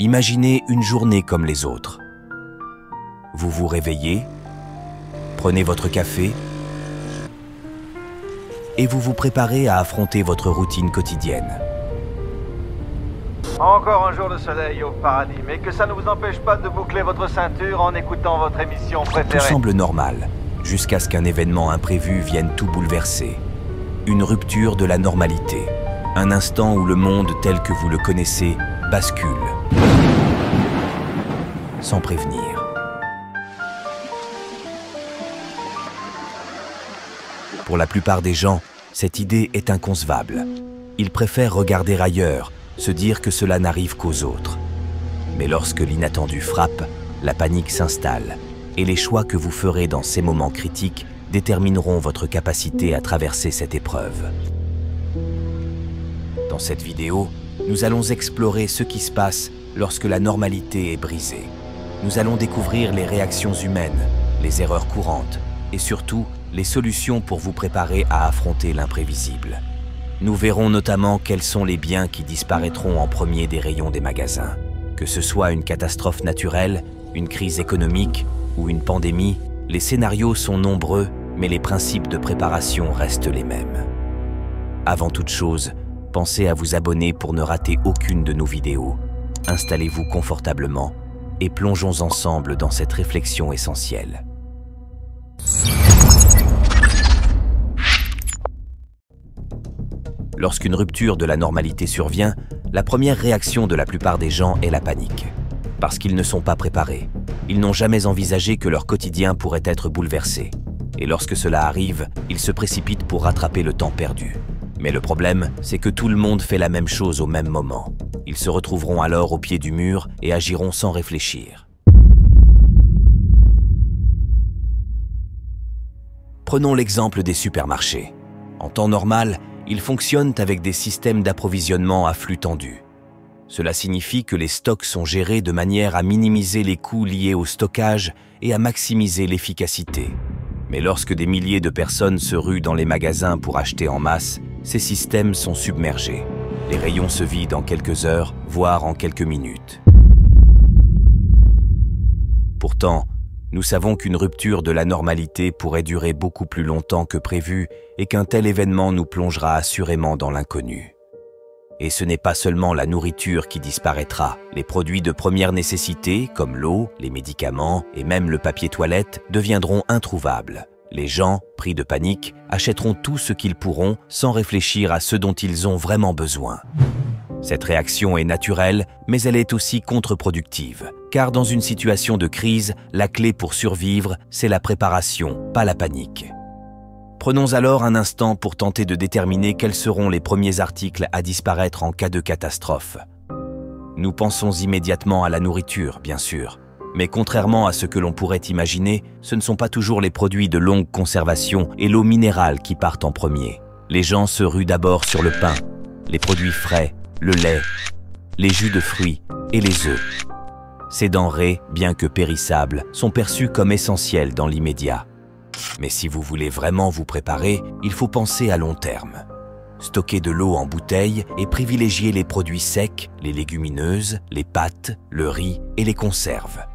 Imaginez une journée comme les autres. Vous vous réveillez, prenez votre café et vous vous préparez à affronter votre routine quotidienne. Encore un jour de soleil au paradis, mais que ça ne vous empêche pas de boucler votre ceinture en écoutant votre émission préférée. Tout semble normal, jusqu'à ce qu'un événement imprévu vienne tout bouleverser. Une rupture de la normalité. Un instant où le monde tel que vous le connaissez bascule. Sans prévenir. Pour la plupart des gens, cette idée est inconcevable. Ils préfèrent regarder ailleurs, se dire que cela n'arrive qu'aux autres. Mais lorsque l'inattendu frappe, la panique s'installe et les choix que vous ferez dans ces moments critiques détermineront votre capacité à traverser cette épreuve. Dans cette vidéo, nous allons explorer ce qui se passe lorsque la normalité est brisée. Nous allons découvrir les réactions humaines, les erreurs courantes et surtout les solutions pour vous préparer à affronter l'imprévisible. Nous verrons notamment quels sont les biens qui disparaîtront en premier des rayons des magasins. Que ce soit une catastrophe naturelle, une crise économique ou une pandémie, les scénarios sont nombreux, mais les principes de préparation restent les mêmes. Avant toute chose, pensez à vous abonner pour ne rater aucune de nos vidéos. Installez-vous confortablement et plongeons ensemble dans cette réflexion essentielle. Lorsqu'une rupture de la normalité survient, la première réaction de la plupart des gens est la panique. Parce qu'ils ne sont pas préparés. Ils n'ont jamais envisagé que leur quotidien pourrait être bouleversé. Et lorsque cela arrive, ils se précipitent pour rattraper le temps perdu. Mais le problème, c'est que tout le monde fait la même chose au même moment. Ils se retrouveront alors au pied du mur et agiront sans réfléchir. Prenons l'exemple des supermarchés. En temps normal, ils fonctionnent avec des systèmes d'approvisionnement à flux tendu. Cela signifie que les stocks sont gérés de manière à minimiser les coûts liés au stockage et à maximiser l'efficacité. Mais lorsque des milliers de personnes se ruent dans les magasins pour acheter en masse, ces systèmes sont submergés. Les rayons se vident en quelques heures, voire en quelques minutes. Pourtant, nous savons qu'une rupture de la normalité pourrait durer beaucoup plus longtemps que prévu et qu'un tel événement nous plongera assurément dans l'inconnu. Et ce n'est pas seulement la nourriture qui disparaîtra. Les produits de première nécessité, comme l'eau, les médicaments et même le papier toilette, deviendront introuvables. Les gens, pris de panique, achèteront tout ce qu'ils pourront sans réfléchir à ce dont ils ont vraiment besoin. Cette réaction est naturelle, mais elle est aussi contre-productive. Car dans une situation de crise, la clé pour survivre, c'est la préparation, pas la panique. Prenons alors un instant pour tenter de déterminer quels seront les premiers articles à disparaître en cas de catastrophe. Nous pensons immédiatement à la nourriture, bien sûr. Mais contrairement à ce que l'on pourrait imaginer, ce ne sont pas toujours les produits de longue conservation et l'eau minérale qui partent en premier. Les gens se ruent d'abord sur le pain, les produits frais, le lait, les jus de fruits et les œufs. Ces denrées, bien que périssables, sont perçues comme essentielles dans l'immédiat. Mais si vous voulez vraiment vous préparer, il faut penser à long terme. Stocker de l'eau en bouteille et privilégier les produits secs, les légumineuses, les pâtes, le riz et les conserves.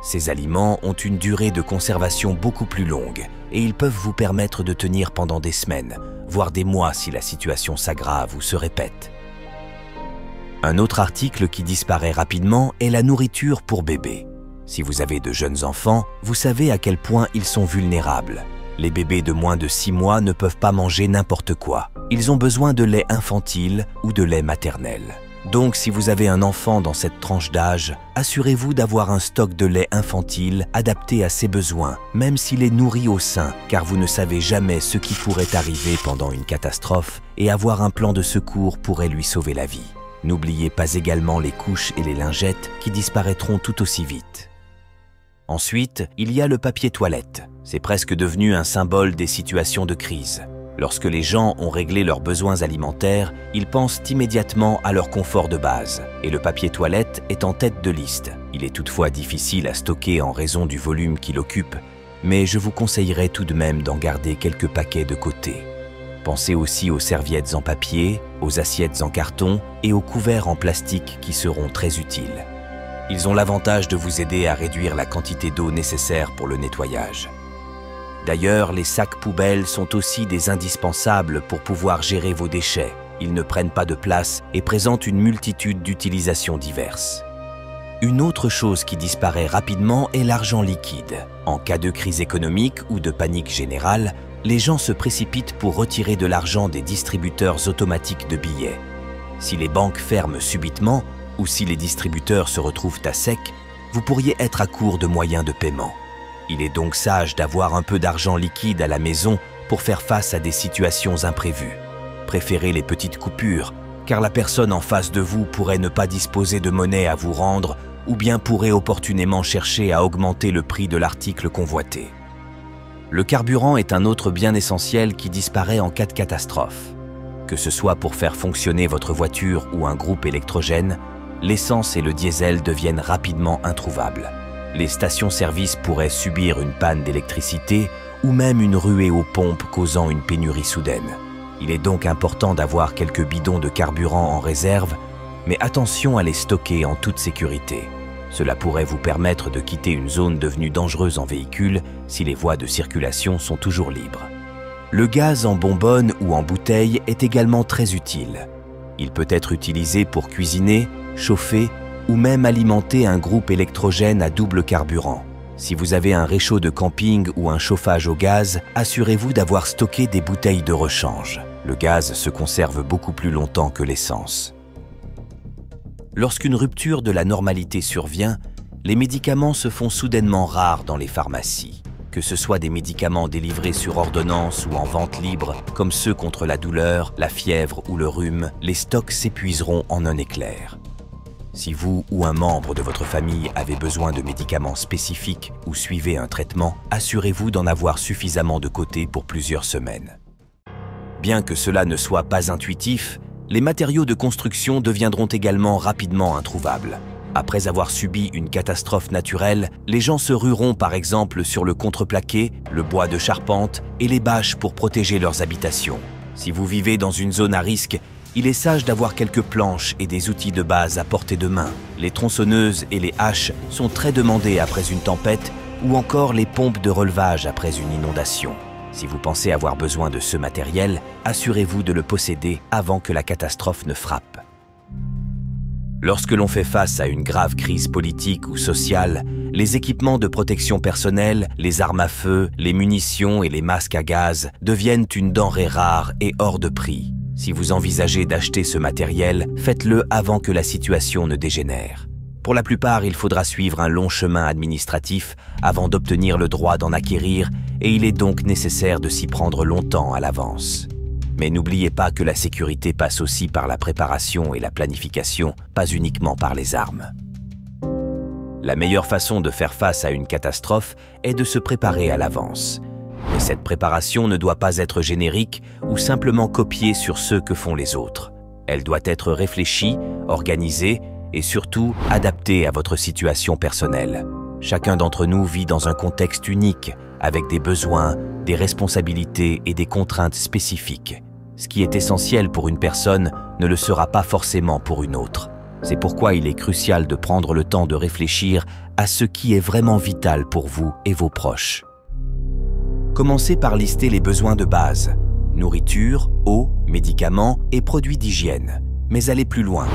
Ces aliments ont une durée de conservation beaucoup plus longue et ils peuvent vous permettre de tenir pendant des semaines, voire des mois si la situation s'aggrave ou se répète. Un autre article qui disparaît rapidement est la nourriture pour bébés. Si vous avez de jeunes enfants, vous savez à quel point ils sont vulnérables. Les bébés de moins de 6 mois ne peuvent pas manger n'importe quoi. Ils ont besoin de lait infantile ou de lait maternel. Donc si vous avez un enfant dans cette tranche d'âge, assurez-vous d'avoir un stock de lait infantile adapté à ses besoins, même s'il est nourri au sein, car vous ne savez jamais ce qui pourrait arriver pendant une catastrophe et avoir un plan de secours pourrait lui sauver la vie. N'oubliez pas également les couches et les lingettes qui disparaîtront tout aussi vite. Ensuite, il y a le papier toilette. C'est presque devenu un symbole des situations de crise. Lorsque les gens ont réglé leurs besoins alimentaires, ils pensent immédiatement à leur confort de base. Et le papier toilette est en tête de liste. Il est toutefois difficile à stocker en raison du volume qu'il occupe, mais je vous conseillerais tout de même d'en garder quelques paquets de côté. Pensez aussi aux serviettes en papier, aux assiettes en carton et aux couverts en plastique qui seront très utiles. Ils ont l'avantage de vous aider à réduire la quantité d'eau nécessaire pour le nettoyage. D'ailleurs, les sacs poubelles sont aussi des indispensables pour pouvoir gérer vos déchets. Ils ne prennent pas de place et présentent une multitude d'utilisations diverses. Une autre chose qui disparaît rapidement est l'argent liquide. En cas de crise économique ou de panique générale, les gens se précipitent pour retirer de l'argent des distributeurs automatiques de billets. Si les banques ferment subitement ou si les distributeurs se retrouvent à sec, vous pourriez être à court de moyens de paiement. Il est donc sage d'avoir un peu d'argent liquide à la maison pour faire face à des situations imprévues. Préférez les petites coupures, car la personne en face de vous pourrait ne pas disposer de monnaie à vous rendre ou bien pourrait opportunément chercher à augmenter le prix de l'article convoité. Le carburant est un autre bien essentiel qui disparaît en cas de catastrophe. Que ce soit pour faire fonctionner votre voiture ou un groupe électrogène, l'essence et le diesel deviennent rapidement introuvables. Les stations-service pourraient subir une panne d'électricité ou même une ruée aux pompes causant une pénurie soudaine. Il est donc important d'avoir quelques bidons de carburant en réserve, mais attention à les stocker en toute sécurité. Cela pourrait vous permettre de quitter une zone devenue dangereuse en véhicule si les voies de circulation sont toujours libres. Le gaz en bonbonne ou en bouteille est également très utile. Il peut être utilisé pour cuisiner, chauffer ou même alimenter un groupe électrogène à double carburant. Si vous avez un réchaud de camping ou un chauffage au gaz, assurez-vous d'avoir stocké des bouteilles de rechange. Le gaz se conserve beaucoup plus longtemps que l'essence. Lorsqu'une rupture de la normalité survient, les médicaments se font soudainement rares dans les pharmacies. Que ce soit des médicaments délivrés sur ordonnance ou en vente libre, comme ceux contre la douleur, la fièvre ou le rhume, les stocks s'épuiseront en un éclair. Si vous ou un membre de votre famille avez besoin de médicaments spécifiques ou suivez un traitement, assurez-vous d'en avoir suffisamment de côté pour plusieurs semaines. Bien que cela ne soit pas intuitif, les matériaux de construction deviendront également rapidement introuvables. Après avoir subi une catastrophe naturelle, les gens se rueront par exemple sur le contreplaqué, le bois de charpente et les bâches pour protéger leurs habitations. Si vous vivez dans une zone à risque, il est sage d'avoir quelques planches et des outils de base à portée de main. Les tronçonneuses et les haches sont très demandées après une tempête ou encore les pompes de relevage après une inondation. Si vous pensez avoir besoin de ce matériel, assurez-vous de le posséder avant que la catastrophe ne frappe. Lorsque l'on fait face à une grave crise politique ou sociale, les équipements de protection personnelle, les armes à feu, les munitions et les masques à gaz deviennent une denrée rare et hors de prix. Si vous envisagez d'acheter ce matériel, faites-le avant que la situation ne dégénère. Pour la plupart, il faudra suivre un long chemin administratif avant d'obtenir le droit d'en acquérir et il est donc nécessaire de s'y prendre longtemps à l'avance. Mais n'oubliez pas que la sécurité passe aussi par la préparation et la planification, pas uniquement par les armes. La meilleure façon de faire face à une catastrophe est de se préparer à l'avance. Mais cette préparation ne doit pas être générique ou simplement copiée sur ce que font les autres. Elle doit être réfléchie, organisée et surtout adaptée à votre situation personnelle. Chacun d'entre nous vit dans un contexte unique, avec des besoins, des responsabilités et des contraintes spécifiques. Ce qui est essentiel pour une personne ne le sera pas forcément pour une autre. C'est pourquoi il est crucial de prendre le temps de réfléchir à ce qui est vraiment vital pour vous et vos proches. Commencez par lister les besoins de base, nourriture, eau, médicaments et produits d'hygiène. Mais allez plus loin.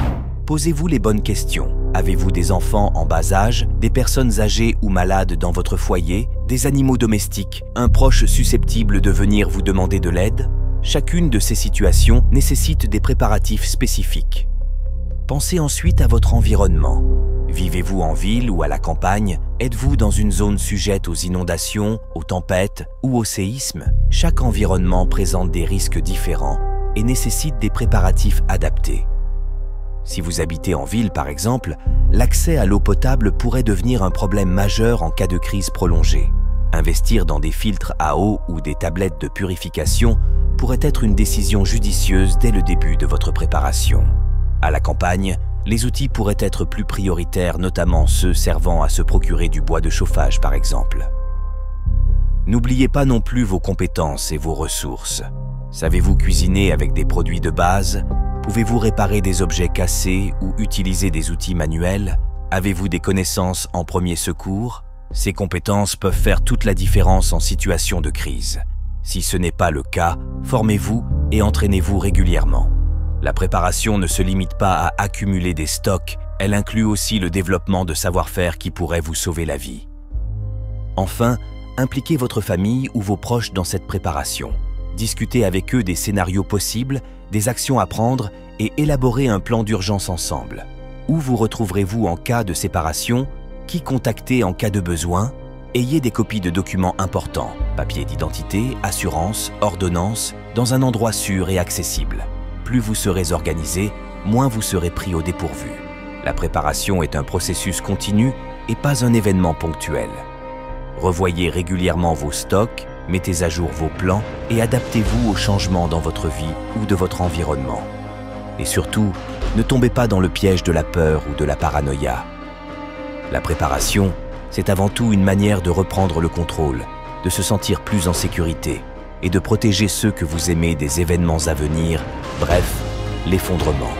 Posez-vous les bonnes questions. Avez-vous des enfants en bas âge, des personnes âgées ou malades dans votre foyer, des animaux domestiques, un proche susceptible de venir vous demander de l'aide? Chacune de ces situations nécessite des préparatifs spécifiques. Pensez ensuite à votre environnement. Vivez-vous en ville ou à la campagne? Êtes-vous dans une zone sujette aux inondations, aux tempêtes ou aux séismes? Chaque environnement présente des risques différents et nécessite des préparatifs adaptés. Si vous habitez en ville par exemple, l'accès à l'eau potable pourrait devenir un problème majeur en cas de crise prolongée. Investir dans des filtres à eau ou des tablettes de purification pourrait être une décision judicieuse dès le début de votre préparation. À la campagne, les outils pourraient être plus prioritaires, notamment ceux servant à se procurer du bois de chauffage par exemple. N'oubliez pas non plus vos compétences et vos ressources. Savez-vous cuisiner avec des produits de base? Pouvez-vous réparer des objets cassés ou utiliser des outils manuels? Avez-vous des connaissances en premier secours? Ces compétences peuvent faire toute la différence en situation de crise. Si ce n'est pas le cas, formez-vous et entraînez-vous régulièrement. La préparation ne se limite pas à accumuler des stocks, elle inclut aussi le développement de savoir-faire qui pourrait vous sauver la vie. Enfin, impliquez votre famille ou vos proches dans cette préparation. Discutez avec eux des scénarios possibles, des actions à prendre et élaborez un plan d'urgence ensemble. Où vous retrouverez-vous en cas de séparation? Qui contacter en cas de besoin? Ayez des copies de documents importants, papiers d'identité, assurance, ordonnances, dans un endroit sûr et accessible. Plus vous serez organisé, moins vous serez pris au dépourvu. La préparation est un processus continu et pas un événement ponctuel. Revoyez régulièrement vos stocks, mettez à jour vos plans et adaptez-vous aux changements dans votre vie ou de votre environnement. Et surtout, ne tombez pas dans le piège de la peur ou de la paranoïa. La préparation, c'est avant tout une manière de reprendre le contrôle, de se sentir plus en sécurité et de protéger ceux que vous aimez des événements à venir, bref, l'effondrement.